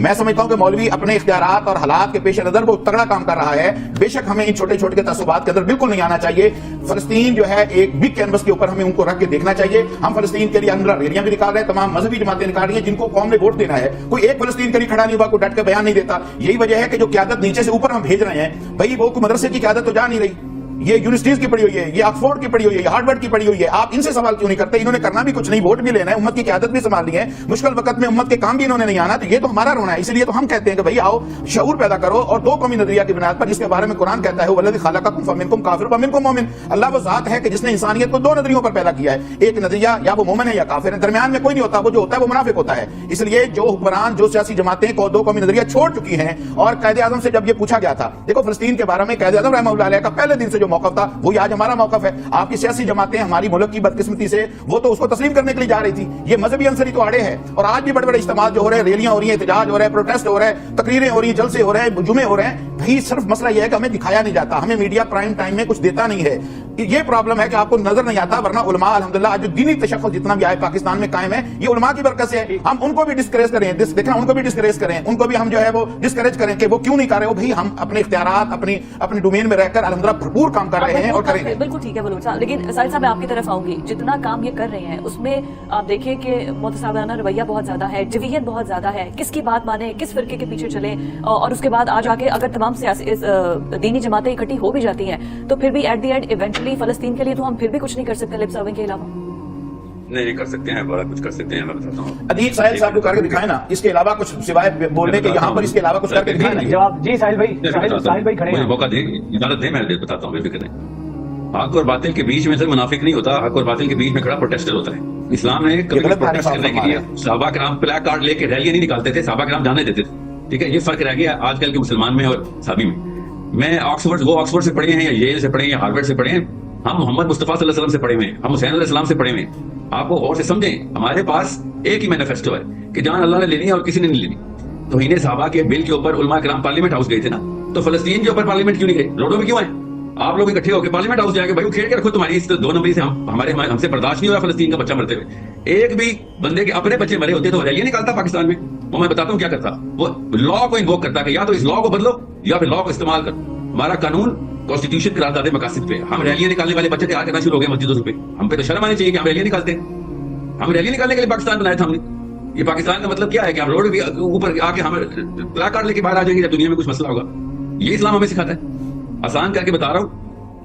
میں سمجھتا ہوں کہ مولوی اپنے اختیارات اور حالات کے پیش نظر وہ تگڑا کام کر رہا ہے. بے شک ہمیں ان چھوٹے چھوٹے تعصبات کے اندر بالکل نہیں آنا چاہیے. فلسطین جو ہے ایک بگ کینوس کے اوپر ہمیں ان کو رکھ کے دیکھنا چاہیے. ہم فلسطین کے لیے اندر ریلیاں بھی نکال رہے ہیں, تمام مذہبی جماعتیں نکال رہی ہیں جن کو قوم نے ووٹ دینا ہے. کوئی ایک فلسطین کے لیے کھڑا نہیں ہوا, کوئی ڈٹ کے بیان نہیں دیتا. یہی وجہ ہے کہ جو قیادت نیچے سے اوپر ہم بھیج رہے ہیں, بھائی وہ کوئی مدرسے کی قیادت تو جا نہیں رہی, یہ یونیورسٹیز کی پڑھی ہوئی ہے, یہ آکسفورڈ کی پڑھی ہوئی ہے, یہ ہارورڈ کی پڑھی ہوئی ہے. آپ ان سے سوال کیوں نہیں کرتے؟ انہوں نے کرنا بھی کچھ نہیں, ووٹ بھی لینا ہے, امت کی قیادت بھی سنبھالنی ہے, مشکل وقت میں امت کے کام بھی انہوں نے نہیں آنا. تو یہ تو ہمارا رونا ہے. اس لیے تو ہم کہتے ہیں کہ بھائی آؤ شعور پیدا کرو, اور دو قومی نظریہ کی بنیاد پر, جس کے بارے میں قرآن کہتا ہے والذی خلقکم فمنکم کافر ومنکم مومن. اللہ وہ ذات ہے کہ جس نے انسانیت کو دو نظریوں پر پیدا کیا ہے. ایک نظریہ یا وہ مومن ہے یا کافر ہے, درمیان میں کوئی نہیں ہوتا. وہ جو ہوتا ہے وہ منافق ہوتا ہے. اس لیے جو حکمران, جو سیاسی جماعتیں کو دو قومی نظریہ چھوڑ چکی ہیں, اور قائد اعظم سے جب یہ پوچھا گیا تھا, دیکھو فلسطین کے بارے میں قائد اعظم رحمہ اللہ علیہ کا پہلے دن سے جو موقف تھا وہی آج ہمارا موقف ہے. آپ کی سیاسی جماعتیں ہماری ملک کی بدقسمتی سے وہ تو اس کو تسلیم کرنے کے لیے جا رہی تھی. یہ مذہبی عنصری تو آڑے ہے, اور آج بھی بڑے بڑے اجتماع جو ہو رہے ہیں, ریلیاں ہو رہی ہیں, احتجاج ہو رہا ہے, پروٹیسٹ ہو رہا ہے, تقریریں ہو رہی ہیں, جلسے ہو رہے ہیں, جمعے ہو رہے ہیں. بھائی صرف مسئلہ یہ ہے کہ ہمیں دکھایا نہیں جاتا, ہمیں میڈیا پرائم ٹائم میں کچھ دیتا نہیں ہے. یہ پرابلم ہے کہ آپ کو نظر نہیں آتا. ورنہ علماء الحمدللہ آج جو دینی تشخص جتنا بھی آئے پاکستان میں قائم ہے, یہ علماء کی برکت سے ہے. ہم ان کو بھی ڈسکریج کریں, دیکھیں ان کو بھی ڈسکریج کریں, ان کو بھی ہم جو ہے وہ ڈسکریج کریں کہ وہ کیوں نہیں کر رہے ہو. بھائی ہم اپنے اختیارات اپنی ڈومین میں رہ کر الحمدللہ بھرپور کام کر رہے ہیں اور کریں گے. بالکل ٹھیک ہے بلوچ صاحب, لیکن ساحل صاحب میں آپ کی طرف آؤں گی. جتنا کام یہ کر رہے ہیں اس میں آپ دیکھیں کہ متصابانہ رویہ بہت زیادہ ہے, ڈویژن بہت زیادہ ہے, کس کی بات مانیں, کس فرقے کے پیچھے چلیں, اور اس کے بعد آج آگے اگر تمام سیاسی دینی جماعتیں اکٹھی ہو بھی جاتی ہیں تو پھر بھی ایٹ دی اینڈ ایونچولی فلسطین کے لیے تو ہم پھر بھی کچھ نہیں کر سکتے لپ سرونگ کے علاوہ. نہیں کر سکتے ہیں, بڑا کچھ کر سکتے ہیں. میں بتاتا ہوں, ادیب ساحل صاحب کو کر کے دکھائیں نا, اس کے علاوہ کچھ سوائے بولنے کے یہاں پر اس کے علاوہ کچھ کر کے دکھائیں نا. جواب جی ساحل بھائی, ساحل بھائی کھڑے مجھے ہیں. موقع دیں, اجازت دیں, میں بتاتا ہوں, بے فکر نہیں. حق اور باطل کے بیچ میں سے منافق نہیں ہوتا, حق اور باطل کے بیچ میں کھڑا پروٹیسٹر ہوتا ہے. اسلام نے کبھی پروٹیسٹ کرنے کے لیے صحابہ کرام پلیک کارڈ لے کے ریلیاں نہیں نکالتے تھے, صحابہ کرام جانے دیتے تھے. ٹھیک ہے, یہ فرق رہ گیا آج کل کے مسلمان میں اور صحابی میں. میں آکسفورڈ سے پڑھے ہیں, یا ییل سے پڑھے ہیں, یا ہارورڈ سے پڑھے ہیں. ہم محمد مصطفیٰ صلی اللہ علیہ وسلم سے پڑھے ہوئے ہیں, ہم حسین علیہ السلام سے پڑھے ہوئے ہیں. آپ کو غور سے سمجھیں, ہمارے پاس ایک ہی مینیفیسٹو ہے کہ جان اللہ نے لینی ہے اور کسی نے نہیں لینی. توہین صحابہ کے بل کے اوپر علماء کرام پارلیمنٹ ہاؤس گئے تھے نا, تو فلسطین کے اوپر پارلیمنٹ کیوں نہیں گئے, روڈوں میں کیوں آئے؟ آپ لوگ اکٹھے ہو کے پارلیمنٹ ہاؤس جا کے بھائی وہ کھیل کے رکھو, تمہاری اس دو نمبری سے ہم سے برداشت نہیں ہو رہا فلسطین کا بچہ مرتے ہوئے. ایک بھی بندے کے اپنے بچے مرے ہوتے تو ریلیاں نکالتا پاکستان میں. وہ میں بتاتا ہوں کیا کرتا, وہ لا کو انووک کرتا کہ یا تو اس لا کو بدلو یا پھر لا کو استعمال کرو. ہمارا قانون کانسٹیٹیوشن قرارداد مقاصد پہ, ہم ریلیاں نکالنے والے بچے تیار کرنا شروع ہو گئے مسجدوں پہ. ہم پہ تو شرم آنی چاہیے کہ ہم ریلیاں نکالتے ہیں. ہم ریلی نکالنے کے لیے پاکستان بنایا تھا ہم نے. یہ پاکستان کا مطلب کیا ہے کہ ہم روڈ بھی اوپر آ کے ہم پلیک کارڈ لے کے باہر آ جائیں گے جب دنیا میں کچھ مسئلہ ہوگا. یہ اسلام ہمیں سکھاتا ہے. آسان کر کے بتا رہا ہوں,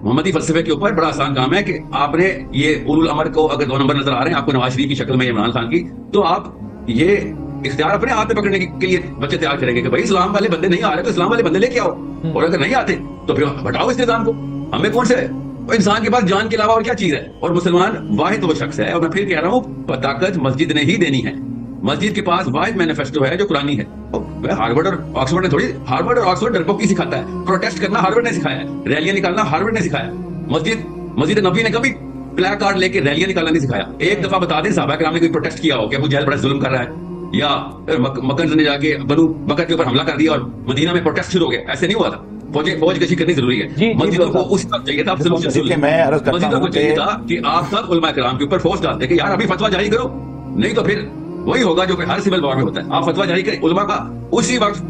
محمدی فلسفے کے اوپر بڑا آسان کام ہے کہ آپ نے یہ اولو الامر کو اگر 2 نمبر نظر آ رہے ہیں آپ کو نواز شریف کی شکل میں عمران خان کی, تو آپ یہ اختیار اپنے ہاتھ میں پکڑنے کے لیے بچے تیار کریں گے کہ بھائی اسلام والے بندے نہیں آ رہے تو اسلام والے بندے لے کے آؤ, اور اگر نہیں آتے تو پھر ہٹاؤ اس نظام کو. ہمیں کون سے ہے, انسان کے پاس جان کے علاوہ اور کیا چیز ہے, اور مسلمان واحد وہ شخص ہے. اور میں پھر کہہ رہا ہوں, طاقت مسجد نے ہی دینی ہے. مسجد کے پاس واحد مینیفیسٹو ہے جو قرآنی ہے. ہارورڈ اور آکسفورڈ نے تھوڑی, ہارورڈ اور آکسفورڈ ڈرپوکی سکھاتا ہے. پروٹیسٹ کرنا ہارورڈ نے سکھایا ہے, ریلیاں نکالنا ہارورڈ نے سکھایا. مسجد نبی نے کبھی پلیک کارڈ لے کے ریلیاں نکالنا نہیں سکھایا. ایک دفعہ بتا دیں صحابہ کرام نے کوئی پروٹیسٹ کیا ہو کہ ابو جہل بڑا ظلم کر رہا ہے, یا مکر نے جا کے بنو بکر کے اوپر حملہ کر دیا اور مدینہ میں پروٹیسٹ شروع ہو گیا, ایسے نہیں ہوا تھا. فوج کشی کرنی ضروری ہے. مسجدوں کو اس وقت چاہیے تھا, مسجدوں کو چاہیے تھا کہ آپ سب علماء کرام کے اوپر فورس ڈالتے کہ یار ابھی فتویٰ جاری کرو, نہیں تو پھر وہی ہوگا جو کہ ہر سول وار میں ہوتا ہے. آپ فتویٰ جاری کریں علماء کا, اسی وقت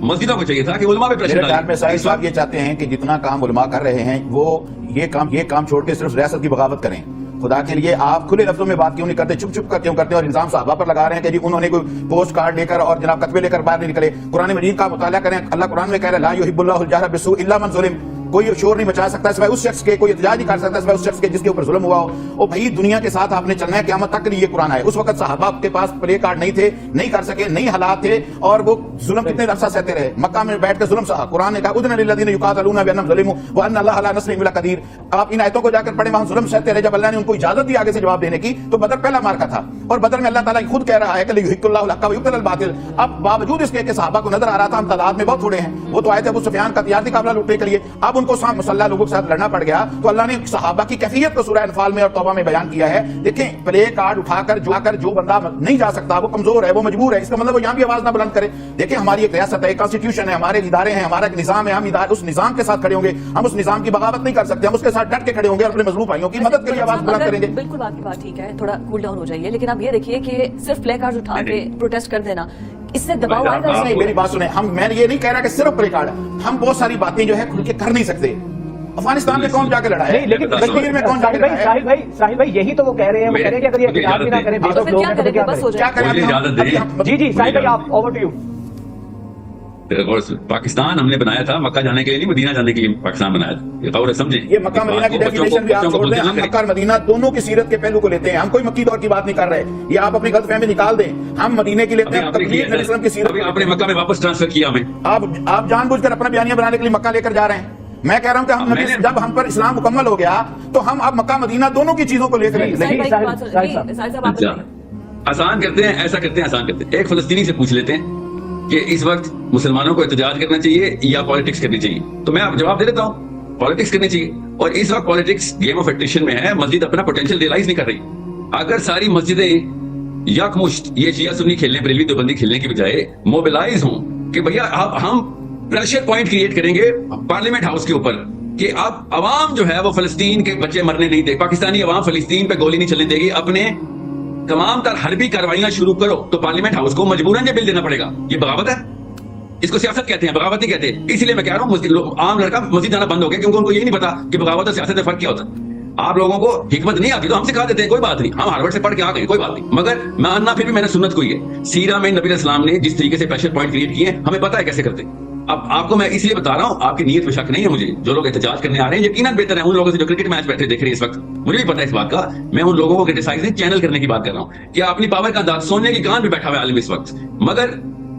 مسجدوں کو چاہیے تھا کہ علماء پہ پریشر ڈالیں. میں صاحب صاحب یہ چاہتے ہیں کہ جتنا کام علماء کر رہے ہیں وہ یہ کام چھوڑ کے صرف ریاست کی بغاوت کریں. خدا کے لیے آپ کھلے لفظوں میں بات کیوں نہیں کرتے, چپ کر کیوں کرتے ہیں, اور الزام صحابہ پر لگا رہے ہیں کہ جی انہوں نے کوئی پوسٹ کارڈ لے کر اور جناب کتبے لے کر باہر نہیں نکلے. قرآن مجید کا مطالعہ کریں. اللہ قرآن میں کہہ رہا ہے لا یحب اللہ الجہر بالسوء الا من ظلم. کوئی شور نہیں مچا سکتا سوائے اس شخص کے, کوئی احتجاج نہیں کر سکتا سوائے اس شخص کے جس کے اوپر ظلم ہوا ہو. اور بھائی دنیا کے ساتھ آپ نے چلنا ہے, قیامت تک کے لیے قرآن ہے. اس وقت صحابہ کے پاس پلے کارڈ نہیں تھے, نہیں کر سکے, نہیں حالات تھے, اور وہ ظلم کتنے عرصہ سہتے رہے. مکہ میں بیٹھ کر ظلم سہا. قرآن نے کہا اذن للذین یقاتلون بانہم ظلموا وان اللہ علی نصرہم لقدیر. آپ ان آیتوں کو جا کر پڑھیں, وہاں ظلم سہتے رہے. جب اللہ نے ان کو اجازت دی آگے سے جواب دینے کی تو بدر پہلا مارکا تھا, اور بدر میں اللہ تعالیٰ خود کہہ رہا ہے کہ لیحق اللہ الحق ویبطل الباطل. اب باوجود اس کے کہ صحابہ کو نظر آ رہا تھا ہم تعداد میں بہت تھوڑے ہیں, وہ تو آئے تھے ابو سفیان کا تجارتی قافلہ لوٹنے کے لیے, اب ان کو مسلح لوگوں کے ساتھ لڑنا پڑ گیا. تو اللہ نے صحابہ کی کیفیت کو سورہ انفال میں اور توبہ میں بیان کیا ہے. دیکھیں پلے کارڈ اٹھا کر جو بندہ نہیں جا سکتا, وہ کمزور ہے, وہ مجبور ہے, اس کا مطلب وہ یہاں بھی آواز نہ بلند کرے. دیکھیں ہماری ایک ریاست ہے, کانسٹیٹیوشن ہے, ہمارے ادارے ہیں, ہمارا ایک نظام ہے, ہم اس نظام کے ساتھ کھڑے ہوں گے. ہم اس نظام کی بغاوت نہیں کر سکتے, ہم اس کے ساتھ ڈٹ کے کھڑے ہوں گے اور اپنے مظلوم بھائیوں کی مدد کے لیے آواز بلند کریں گے. بالکل آپ کی بات ٹھیک ہے, تھوڑا کول ڈاؤن ہو جائیے, لیکن آپ یہ دیکھیے کہ صرف پلے کارڈ اٹھا کے پروٹیسٹ کر دینا اس سے دباؤ آئے گا اس نہیں، میں؟ میری بات سنیں، میں یہ نہیں کہہ رہا کہ صرف پلے کارڈ ہے، ہم بہت ساری باتیں جو ہے کھل کے کر نہیں سکتے. افغانستان میں کون جا کے لڑا ہے؟ نہیں لیکن کشمیر میں کون جا کے لڑا ہے؟ ساحل بھائی یہی تو وہ کہہ رہے ہیں، وہ کہہ رہے ہیں کہ اگر یہ احتجاج بھی نہ کریں بے وقت لوگ ہیں تو کیا کیا کریں؟ کریں؟ اجازت دیں. جی جی ساحل بھائی آپ اوور ٹو یو. پاکستان ہم نے بنایا تھا مکہ جانے کے لیے نہیں، مدینہ جانے کے لیے پاکستان بنایا تھا. یہ خبر ہے، سمجھیں. یہ مکہ مدینہ کی ڈیفینیشن بھی آپ چھوڑ دیں، ہم مکہ اور مدینہ دونوں کی سیرت کے پہلو کو لیتے ہیں، ہم کوئی مکی دور کی بات نہیں کر رہے. یہ آپ اپنی غلط فہمی نکال دیں، ہم مدینے کی لیتے ہیں، تقریر نبی وسلم کی سیرت. آپ نے مکہ میں واپس ٹرانسفر کیا ہمیں. آپ جان بوجھ کر اپنا بیانیہ بنانے کے لیے مکہ لے کر جا رہے ہیں. میں کہہ رہا ہوں کہ ہم جب ہم پر اسلام مکمل ہو گیا تو ہم اب مکہ مدینہ دونوں کی چیزوں کو لے کر آسان کرتے ہیں، ایسا کرتے ہیں، آسان کرتے ہیں. ایک فلسطینی سے پوچھ لیتے ہیں کہ اس وقت مسلمانوں کو احتجاج کرنا چاہیے یا پالیٹکس کرنی چاہیے. تو میں آپ جواب دے دیتا ہوں، پالیٹکس کرنی چاہیے. اور اس وقت پالیٹکس گیم آف ایٹریشن میں ہے، مسجد اپنا پوٹینشیل ریئلائز نہیں کر رہی. اگر ساری مسجدیں یکمشت یہ شیعہ سنی کھیلنے، بریلوی دیوبندی کھیلنے کی بجائے موبلائز ہوں کہ بھیا ہم پریشر پوائنٹ کریٹ کریں گے پارلیمنٹ ہاؤس کے اوپر کہ اب عوام جو ہے وہ فلسطین کے بچے مرنے نہیں دے، پاکستانی عوام فلسطین پہ گولی نہیں چلنے دے گی، اپنے تمام تر حربی کارروائیاں شروع کرو، تو پارلیمنٹ ہاؤس کو مجبوراً یہ بل دینا پڑے گا. یہ بغاوت ہے، اس کو سیاست کہتے ہیں، بغاوت نہیں کہتے. اس لیے میں کہہ رہا ہوں عام لڑکا مسجد جانا بند ہو گیا کیونکہ ان کو یہ نہیں پتا کہ بغاوت اور سیاست میں فرق کیا ہوتا ہے. آپ لوگوں کو حکمت نہیں آتی تو ہم سکھا دیتے ہیں، کوئی بات نہیں، ہم ہارورڈ سے پڑھ کے آ گئے، کوئی بات نہیں. مگر ماننا پھر بھی میں نے سنت کو ہی ہے. سیرہ میں نبی علیہ السلام نے جس طریقے سے پریشر پوائنٹ کریٹ کیے ہیں ہمیں پتا ہے کیسے کرتے. اب آپ کو میں اس لیے بتا رہا ہوں، آپ کی نیت میں شک نہیں ہے مجھے. جو لوگ احتجاج کرنے آ رہے ہیں یقیناً بہتر ہے ان لوگوں سے جو کرکٹ میچ بیٹھے دیکھ رہے ہیں اس وقت. مجھے بھی پتا ہے اس بات کا. میں ان لوگوں کو کرٹیسائز نہیں، چینل کرنے کی بات کر رہا ہوں کہ اپنی پاور کا انداز سونے کی کان پہ بیٹھا ہوا ہے عالم اس وقت، مگر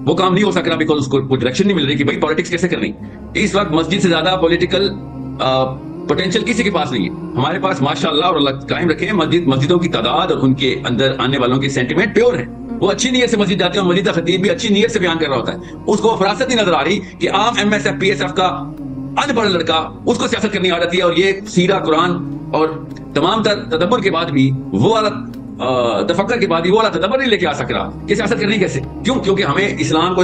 وہ کام نہیں ہو سک رہا بیکاز اس کو کوئی ڈائریکشن نہیں مل رہی کہ بھائی پالیٹکس کیسے کرنی. اس وقت مسجد سے زیادہ پولیٹیکل پوٹینشیل کسی کے پاس نہیں ہے. ہمارے پاس ماشاءاللہ اور اللہ قائم رکھے مسجدوں کی تعداد اور ان کے اندر آنے والوں کی سینٹیمنٹ پیور ہے. وہ اچھی نیت سے مسجد جاتے ہیں اور مسجد کا خطیب بھی اچھی نیت سے بیان کر رہا ہوتا ہے. اس کو فراست نہیں نظر آ رہی کہ عام M S F P S F کا ان پڑھ لڑکا اس کو سیاست کرنی آ جاتی ہے. اور یہ سیرہ قرآن اور تمام تر تدبر کے بعد بھی وہ والا تفکر کے بعد بھی وہ والا تدبر نہیں لے کے آ سک رہا کہ سیاست کرنی کیسے. کیوں؟ کیونکہ ہمیں اسلام کو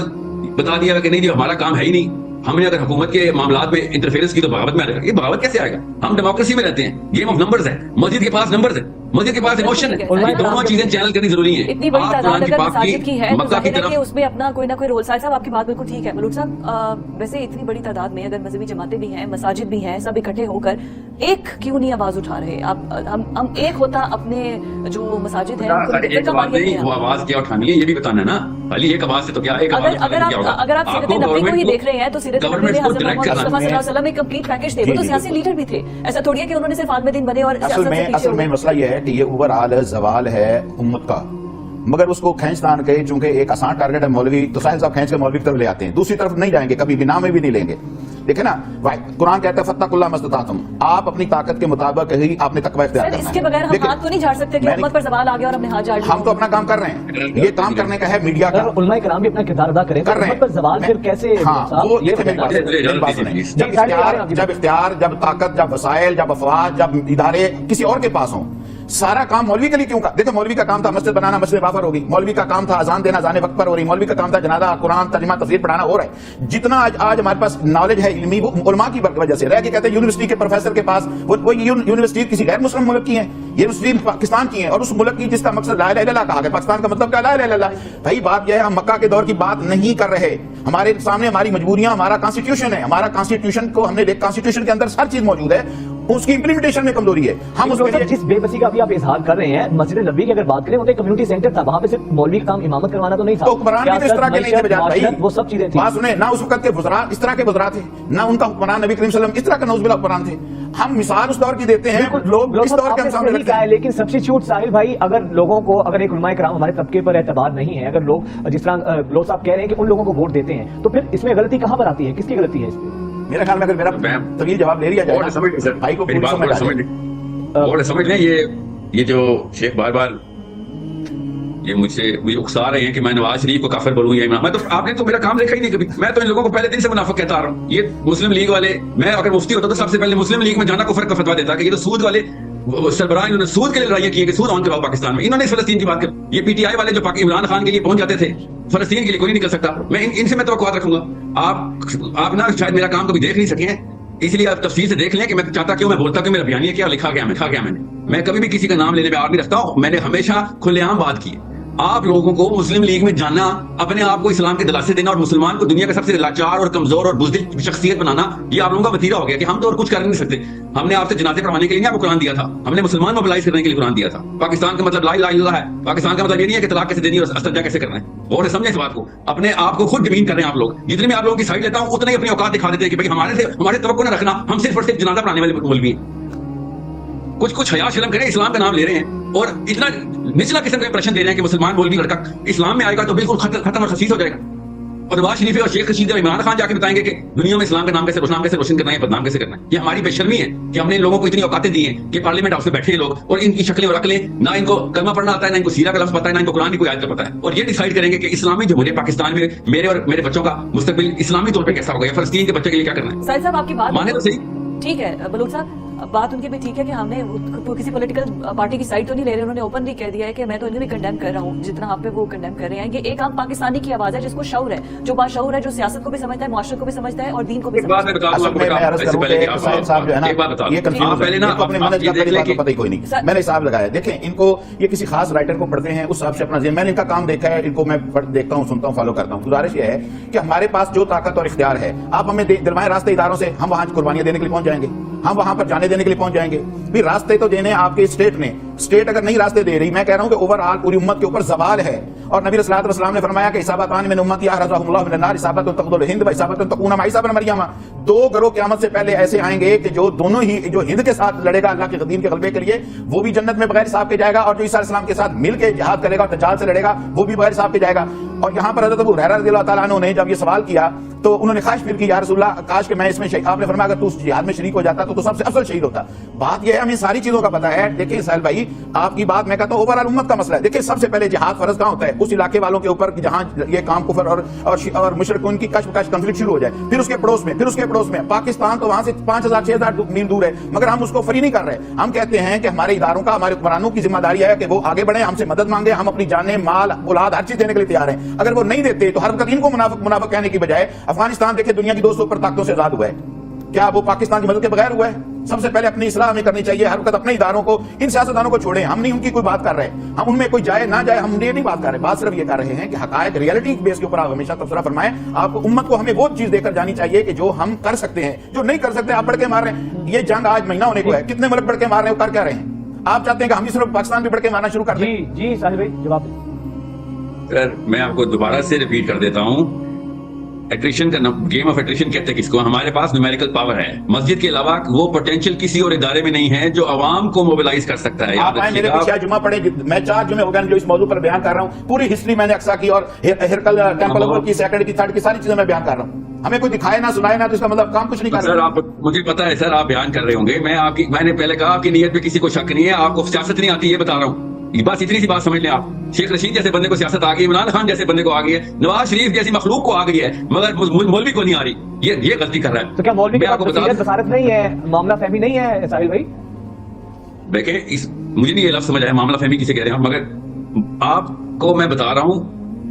بتا دیا کہ نہیں جی ہمارا کام ہے ہی نہیں. ہم نے اگر حکومت کے معاملات میں انٹرفیئرنس کی تو بغاوت میں آ جائے گا. یہ بغاوت کیسے آئے گا؟ ہم ڈیموکریسی میں رہتے ہیں، گیم آف نمبرز ہے. مسجد کے پاس نمبرز ہے، مسجد کے پاس ایموشن ہے. یہ دونوں چیزیں چینل کرنی ضروری ہیں. اتنی بڑی تعداد اگر مساجد کی ہے تو مکہ کی ظاہر ہے کہ طرف اس میں اپنا کوئی نہ کوئی رول. ساحل صاحب آپ کی بات بالکل ٹھیک ہے. ملوٹ صاحب ویسے اتنی بڑی تعداد میں اگر مذہبی جماعتیں بھی ہیں، مساجد بھی ہیں، سب اکٹھے ہو کر ایک کیوں نہیں آواز اٹھا رہے؟ ہم ایک ہوتا اپنے جو مساجد ہیں وہ آواز کیا اٹھانی ہے یہ بھی بتانا ہے نا. خالی ایک آواز سے تو کیا ایک آواز اگر آپ سیرت نبوی کو ہی دیکھ رہے ہیں تو سیرت نبوی نے حضرت محمد مصطفیٰ صلی اللہ علیہ وسلم ایک کمپلیٹ پیکج تھے. وہ تو سیاسی لیڈر بھی تھے. ایسا تھوڑی ہے کہ انہوں نے صرف عالم دین بنے اور اصل میں مسئلہ یہ ہے کہ یہ اوور آل زوال ہے امت کا، مگر اس کو کھینچتان کے چونکہ ایک آسان ٹارگٹ ہے مولوی، تو ساحل صاحب کھینچ کے مولوی کی طرف لے آتے ہیں. دوسری طرف نہیں جائیں گے، کبھی بھی نام میں بھی نہیں لیں گے. دیکھیں نا قرآن کہتا ہے فاتقوا اللہ ما استطعتم، آپ اپنی طاقت کے مطابق ہی آپ نے تقوی اختیار کرنا ہے. اس کے بغیر ہم ہاتھ تو نہیں جھاڑ سکتے کہ امت پر زوال آ گیا اور ہم نے ہاتھ جھاڑ لیا. ہم تو اپنا کام کر رہے ہیں، یہ کام کرنے کا ہے میڈیا کا. علماء کرام بھی اپنا کردار ادا کریں، کر رہے امت پر زوال پھر کیسے؟ ہاں وہ میری بات سنیں. جب اختیار، جب طاقت، جب وسائل، جب افواج، جب ادارے کسی اور کے پاس ہوں، سارا کام مولوی کے لیے کیوں؟ دیکھو مولوی کا کام تھا مسجد بنانا، مسجد وافر ہوگی. مولوی کا کام تھا اذان دینا، اذان وقت پر ہو رہی. مولوی کا کام تھا جنازہ، قرآن، ترجمہ، تفسیر پڑھانا ہو رہا ہے. جتنا آج ہمارے پاس نالج ہے علمی، وہ علماء کی وجہ سے رہ کے کہتے ہیں یونیورسٹی کے پروفیسر کے پاس، وہ یونیورسٹی کسی غیر مسلم ملک کی ہیں، یونیورسٹی پاکستان کی ہیں، اور اس ملک کی جس کا مقصد لا الہ الا اللہ کہا گیا. پاکستان کا مطلب کیا؟ لا الہ الا اللہ. بھائی بات یہ ہے ہم مکہ کے دور کی بات نہیں کر رہے. ہمارے سامنے ہماری مجبوریاں، ہمارا کانسٹیٹیوشن ہے. ہمارا کانسٹیٹیوشن کو ہم نے دیکھ، کانسٹیٹیوشن کے اندر ہر چیز موجود ہے، اس کی امپلیمنٹیشن میں کمزوری ہے. ہم اس کے جس بے بسی کا بھی آپ اظہار کر رہے ہیں، مسجد نبوی کی اگر بات کریں وہ ایک کمیونٹی سینٹر تھا، وہاں پہ صرف مولوی کا کام امامت کروانا تو نہیں تھا. تو حکمران بھی اس طرح کے نہیں تھے بجات بھائی، وہ سب چیزیں تھیں. بات سنیں، نہ اس وقت کے وزراء اس طرح کے وزراء تھے، نہ ان کا حکمران نبی کریم صلی اللہ علیہ وسلم اس طرح کے نعوذ باللہ حکمران تھے. ہم مثال اس دور کی دیتے ہیں، لوگ اس دور کے ہم سامنے رکھتے ہیں. لیکن سبسٹیچیوٹ ساحل بھائی، اگر لوگوں کو، اگر ایک علماء کرام ہمارے طبقے پر اعتبار نہیں ہے، اگر لوگ جس طرح لوگ صاحب کہہ رہے ہیں کہ ان لوگوں کو ووٹ دیتے ہیں، تو پھر اس میں غلطی کہاں پر آتی ہے؟ کس کی غلطی ہے اس میں؟ میرے خیال میں اگر میرا طویل جواب لے لیا جائے بھائی کو سمجھ لیں. یہ جو شیخ بار بار یہ مجھے اکسا رہے ہیں کہ میں نواز شریف کو کافر بولوں یا امام. میں تو آپ نے تو میرا کام دیکھا ہی نہیں کبھی. میں تو ان لوگوں کو پہلے دن سے منافق کہتا آ رہا ہوں. یہ مسلم لیگ والے، میں اگر مفتی ہوتا تو سب سے پہلے مسلم لیگ میں جانا کفر کا فتویٰ دیتا کہ یہ تو سود والے سربراہ، انہوں نے سود کے لیے لڑائیاں کی کہ سود آن کراؤ پاکستان میں. انہوں نے فلسطین کی بات کر. یہ پی ٹی آئی والے جو عمران خان کے لیے پہنچ جاتے تھے، فلسطین کے لیے کوئی نہیں نکل سکتا. میں ان سے میں توقعات رکھوں گا. آپ نا شاید میرا کام کبھی دیکھ نہیں سکے ہیں، اس لیے آپ تفصیل سے دیکھ لیں کہ میں چاہتا کیوں، میں بولتا کہ میرا بیانیہ کیا لکھا گیا، میں کبھی بھی کسی کا نام لینے میں آڑ نہیں رکھتا ہوں. میں نے ہمیشہ کھلے عام بات کی ہے. آپ لوگوں کو مسلم لیگ میں جانا، اپنے آپ کو اسلام کے دلاسے دینا اور مسلمان کو دنیا کا سب سے لاچار اور کمزور اور بزدل شخصیت بنانا، یہ آپ لوگوں کا وتیرہ ہو گیا کہ ہم تو اور کچھ کر نہیں سکتے. ہم نے آپ سے جنازے پڑھوانے کے لیے آپ کو قرآن دیا تھا، ہم نے مسلمان موبلائز کرنے کے لیے قرآن دیا تھا. پاکستان کا مطلب لا الہ الا اللہ ہے. پاکستان کا مطلب یہ نہیں ہے کہ طلاق کیسے دینی اور استنجا کیسے کرنا ہے. اور سمجھیں اس بات کو، اپنے آپ کو خود ڈیمین کر رہے ہیں آپ لوگ. جتنے میں آپ لوگوں کی سائڈ لیتا ہوں اتنے ہی اپنی اوقات دکھا دیتے ہیں کہ بھائی ہمارے توقع نہ رکھنا، ہم صرف اور صرف جنازہ پڑھانے والے مولوی ہیں. کچھ حیا شرم کریں، اسلام کا نام لے رہے ہیں اور اتنا نچلا قسم کا امپریشن دے رہے ہیں کہ مسلمان مولوی لڑکا اسلام میں آئے گا تو بالکل ختم اور خسیس ہو جائے گا. اور نواز شریف اور شیخ رشید اور عمران خان جا کے بتائیں گے کہ دنیا میں اسلام کا نام کیسے روشن کرنا ہے، بدنام کیسے کرنا ہے. یہ ہماری بے شرمی ہے کہ ہم نے ان لوگوں کو اتنی اوقاتیں دی ہیں کہ پارلیمنٹ ہاؤس میں بیٹھے لوگ اور ان کی شکلیں اور عقلیں، نہ ان کو کلمہ پڑھنا آتا ہے، نہ ان کو سیرہ کا لفظ پتا ہے، نہ ان کو قرآن کی کوئی آیت کا پتا ہے. اور یہ ڈیسائیڈ کریں گے کہ اسلامی جمہوریہ پاکستان میں میرے اور میرے بچوں کا مستقبل اسلامی طور پہ کیسا ہوگا، یا فلسطین کے بچے کے لیے کیا کرنا ہے. ساحل صاحب آپ کی بات مانے تو صحیح. ٹھیک ہے بلوچ صاحب، بات ان کی بھی ٹھیک ہے کہ ہم نے کسی پولیٹیکل پارٹی کی سائڈ تو نہیں لے رہے. انہوں نے اوپنلی کہہ دیا ہے کہ میں تو انہیں بھی کنڈیم کر رہا ہوں جتنا آپ پہ وہ کنڈیم کر رہے ہیں. یہ ایک عام پاکستانی کی آواز ہے جس کو شعور ہے، جو باشعور ہے، جو سیاست کو بھی سمجھتا ہے، معاشرت کو بھی سمجھتا ہے اور دین کو بھی ایک بات میں سمجھتا ہے. بتا دوں آپ پتہ ہی کوئی نہیں. میں نے حساب لگایا، دیکھیں ان کو یہ کسی خاص رائٹر کو پڑھتے ہیں اس حساب سے اپنا ذہن، میں نے ان کا کام دیکھا ہے، ان کو میں دیکھتا ہوں، سنتا ہوں، فالو کرتا ہوں. گزارش یہ ہے کہ ہمارے پاس جو طاقت اور اختیار ہے آپ ہمیں دلوائیں راستے اداروں سے، ہم وہاں قربانیاں دینے کے لیے پہنچ جائیں گے، ہم وہاں پر جانے دینے کے لیے پہنچ جائیں گے. پھر راستے تو دینے آپ کے اسٹیٹ نے، اسٹیٹ اگر نہیں راستے دے رہی، میں کہہ رہا ہوں کہ اوور آل پوری امت کے اوپر زوال ہے. اور نبی صلی اللہ علیہ وسلم نے فرمایا کہ اصابتان من امتی احرزهم اللہ من النار، اصابت تقضی الہند و اصابت تکون مع عیسی بن مریم. دو گروہ قیامت سے پہلے ایسے آئیں گے کہ جو دونوں ہی، جو ہند کے ساتھ لڑے گا اللہ کے دین کے غلبے کے لیے وہ بھی جنت میں بغیر حساب کے جائے گا، اور جو عیسی علیہ السلام کے ساتھ مل کے جہاد کرے گا اور دجال سے لڑے گا وہ بھی بغیر حساب کے جائے گا. اور یہاں پر حضرت ابو ہریرہ رضی اللہ تعالیٰ عنہ نے جب یہ سوال کیا تو انہوں نے خواہش پھر کی، یا رسول اللہ کاش کہ میں اس میں آپ نے فرمایا اگر تو جہاد میں شریک ہو جاتا تو سب سے افضل شہید ہوتا. بات یہ ہے ہمیں ساری چیزوں کا پتہ ہے. دیکھیں ساحل بھائی، آپ کی بات میں کہتا ہوں اوور آل امت کا مسئلہ ہے. دیکھیں سب سے پہلے جہاد فرض کہاں ہوتا ہے؟ اس علاقے والوں کے اوپر جہاں یہ کام کفر اور مشرکین کی کشمکش کنفلکٹ شروع ہو جائے، پھر اس کے پڑوس میں، پھر اس کے پڑوس میں. پاکستان تو وہاں سے 5000-6000 میل دور ہے مگر ہم اس کو فری نہیں کر رہے. ہم کہتے ہیں کہ ہمارے اداروں کا، ہمارے حکمرانوں کی ذمہ داری ہے کہ وہ آگے بڑھیں، ہم سے مدد مانگے، ہم اپنی جانیں، مال، اولاد، ہر چیز دینے کے لیے تیار ہیں. اگر وہ نہیں دیتے تو ہر وقت ان کو منافق کہنے کی بجائے افغانستان دیکھیں دنیا کی 200 سپر طاقتوں سے آزاد ہوا ہے. کیا وہ پاکستان کی مدد کے بغیر ہوا ہے؟ سب سے پہلے اپنی اصلاح ہمیں کرنی چاہیے. ہر وقت اپنے اداروں کو، ان سیاستدانوں کو چھوڑیں. ہم نہیں ان کی کوئی بات کر رہے، ہم ان میں کوئی جائے نہ جائے، ہم یہ نہیں بات کر رہے. بات صرف یہ کر رہے ہیں کہ حقائق، ریئلٹی بیس کے اوپر آپ ہمیشہ تبصرہ فرمائیں. آپ کو امت کو ہمیں وہ چیز دے کر جانی چاہیے کہ جو ہم کر سکتے ہیں. جو نہیں کر سکتے آپ بڑھ کے مار رہے ہیں. یہ جنگ آج مہینہ ہونے کو ہے، کتنے ملک بڑھ کے مار رہے ہیں، کر کیا رہے ہیں؟ آپ چاہتے ہیں کہ ہم صرف پاکستان بھی بڑھ کے مارنا شروع کر دیں؟ جی ساحل بھائی جواب دیں. سر میں آپ کو دوبارہ سے ریپیٹ کر دیتا ہوں، ایٹریشن کا گیم آف ایٹریشن کہتے ہیں کس کو؟ ہمارے پاس نیومیریکل پاور ہے. مسجد کے علاوہ وہ پوٹینشیل کسی اور ادارے میں نہیں ہے جو عوام کو موبلائز کر سکتا ہے. آپ میرے پیچھے جمعہ پڑھیں، میں 4 جمعے ہو گئے جو اس موضوع پر بیان کر رہا ہوں. پوری ہسٹری میں نے اقصا کی اور ہرکل ٹیمپل کی، سیکنڈ کی، تھرڈ کی، ساری چیزیں میں بیان کر رہا ہوں. ہمیں کوئی دکھائے نہ سنائے نہ، تو اس کا مطلب کام کچھ نہیں کر رہا. سر آپ، مجھے پتا ہے سر آپ بیان کر رہے ہوں گے. میں نے پہلے کہا آپ کی نیت پہ کسی کو شک نہیں ہے، آپ کو سیاست نہیں آتی، یہ بتا رہا ہوں. بس اتنی سی بات سمجھ لیں آپ. شیخ رشید جیسے بندے کو سیاست آ گئی، عمران خان جیسے بندے کو آ گئی ہے، نواز شریف جیسی مخلوق کو آ گئی ہے، مگر مولوی کو نہیں آ رہی. یہ غلطی کر رہا ہے. تو کیا مولوی کی بصارت نہیں ہے، معاملہ فہمی نہیں ہے ساحل بھائی؟ دیکھیں مجھے نہیں یہ لفظ سمجھ آیا معاملہ فہمی کسے کہہ رہے ہیں، مگر آپ کو میں بتا رہا ہوں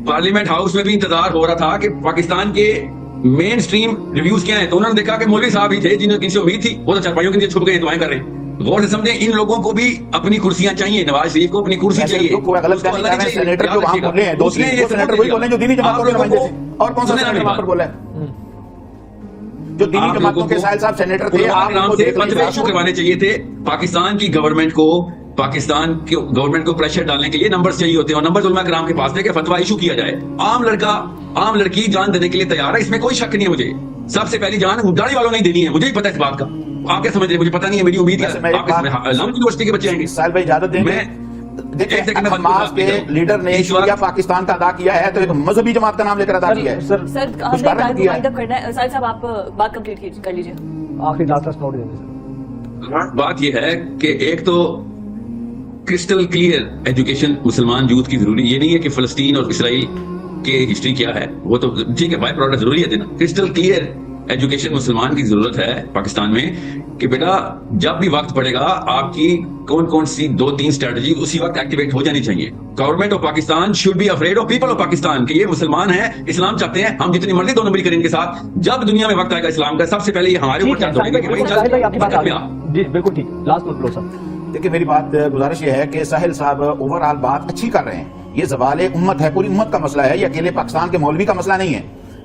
پارلیمنٹ ہاؤس میں بھی انتظار ہو رہا تھا کہ پاکستان کے مین سٹریم ریویوز کیا ہیں، تو انہوں نے دیکھا کہ مولوی صاحب ہی تھے جنہیں کسی امید تھی، وہ تو چارپائیوں کے نیچے چھپ گئے دعائیں کر رہے ہیں. غور سے سمجھیں، ان لوگوں کو بھی اپنی کرسیاں چاہیے. نواز شریف کو اپنی کرسی چاہیے. غلط کر رہے ہیں سینیٹر جو وہاں بولے ہیں، دوسرے سینیٹر وہی بولے ہیں جو دینی جماعتوں کے نمائندے تھے. اور کون سا سینیٹر وہاں پر بولا ہے جو دینی جماعتوں کے ساحل صاحب سینیٹر تھے؟ آپ کو فتوے ایشو کروانے چاہیے تھے. پاکستان کی گورنمنٹ کو پریشر ڈالنے کے لیے نمبرز چاہیے ہوتے ہیں، اور نمبرز علماء کرام کے پاس تھے کہ فتویٰ ایشو کیا جائے. عام لڑکی جان دینے کے لیے تیار ہے، اس میں کوئی شک نہیں ہے. مجھے سب سے پہلی جان داڑھی والوں نہیں دینی ہے، مجھے بھی پتا ہے اس بات کا. آپ کیا سمجھ رہے ہیں؟ مجھے پتا نہیں ہے، میری امید ہے آپ یونیورسٹی کے بچے آئیں گے. ساحل بھائی اجازت دیں گے؟ دیکھیں حماس کے لیڈر نے شریعہ پاکستان کا ادا کیا ہے تو ایک مذہبی جماعت کا نام لے کر ادا کیا ہے. سر ساحل صاحب آپ بات کمپلیٹ کر لیجیے. آخری لاسٹ نوٹ دیں گے. بات یہ ہے کہ ایک تو کرسٹل کلیئر ایجوکیشن مسلمان یوتھ کی ضروری. یہ نہیں ہے کہ فلسطین اور اسرائیل کے ہسٹری کیا ہے، وہ تو ٹھیک ہے، بائی پروڈکٹ ضروری ہے دینا. کرسٹل کلیئر ایجوکیشن مسلمان کی ضرورت ہے پاکستان میں کہ بیٹا جب بھی وقت پڑے گا آپ کی کون سی 2-3 اسٹریٹجی اسی وقت ایکٹیویٹ ہو جانی چاہیے. Government of Pakistan should be afraid of people of Pakistan کہ یہ مسلمان ہیں، اسلام چاہتے ہیں، ہم جتنی مرضی 2 نمبری کریں ان کے ساتھ. جب دنیا میں وقت آئے گا اسلام کا، سب سے پہلے یہ ہمارے اوپر چل دیں گے کہ بھائی جی بالکل ٹھیک. لاسٹ نوٹ لو سر. دیکھیں میری بات گزارش یہ ہے کہ ساحل صاحب اوور آل بات اچھی کر رہے ہیں، یہ زوال امت ہے، پوری امت کا مسئلہ ہے، یہ اکیلے پاکستان کے مولوی کا مسئلہ نہیں ہے.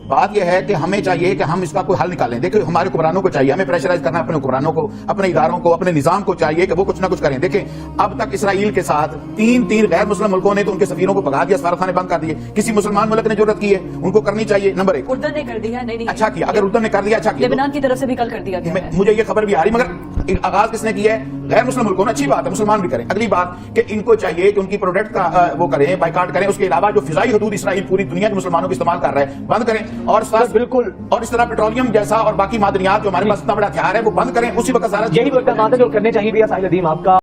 بات یہ ہے کہ ہمیں چاہیے کہ ہم اس کا کوئی حل نکالیں. دیکھیں ہمارے حکمرانوں کو چاہیے، ہمیں پریشرائز کرنا اپنے حکمرانوں کو، اپنے اداروں کو، اپنے نظام کو چاہیے کہ وہ کچھ نہ کچھ کریں. دیکھیں اب تک اسرائیل کے ساتھ تین غیر مسلم ملکوں نے تو ان کے سفیروں کو بھگا دیا، سفارتخانے بند کر دیے. کسی مسلمان ملک نے ضرورت کی ہے ان کو کرنی چاہیے. نمبر 1 اردن نے کر دیا. نہیں اچھا کیا، اگر اردن نے کر دیا اچھا کیا. لبنان کی طرف سے بھی کل کر دیا گیا ہے. مجھے یہ خبر بھی آ رہی، مگر آغاز کس نے کیا ہے؟ غیر مسلم ملکوں نے. اچھی بات ہے، مسلمان بھی کریں. اگلی بات کہ ان کو چاہیے کہ ان کی پروڈکٹ کا وہ کریں، بائیکاٹ کریں. اس کے علاوہ جو فضائی حدود اسرائیل پوری دنیا کے مسلمانوں کو استعمال کر رہا ہے بند کریں. اور بالکل. اور اس طرح پیٹرولیم جیسا اور باقی معدنیات جو ہمارے پاس اتنا بڑا ہتھیار ہے وہ بند کریں. اسی وقت یہی اقدامات ہیں جو کرنے چاہیے. ساحل ندیم آپ کا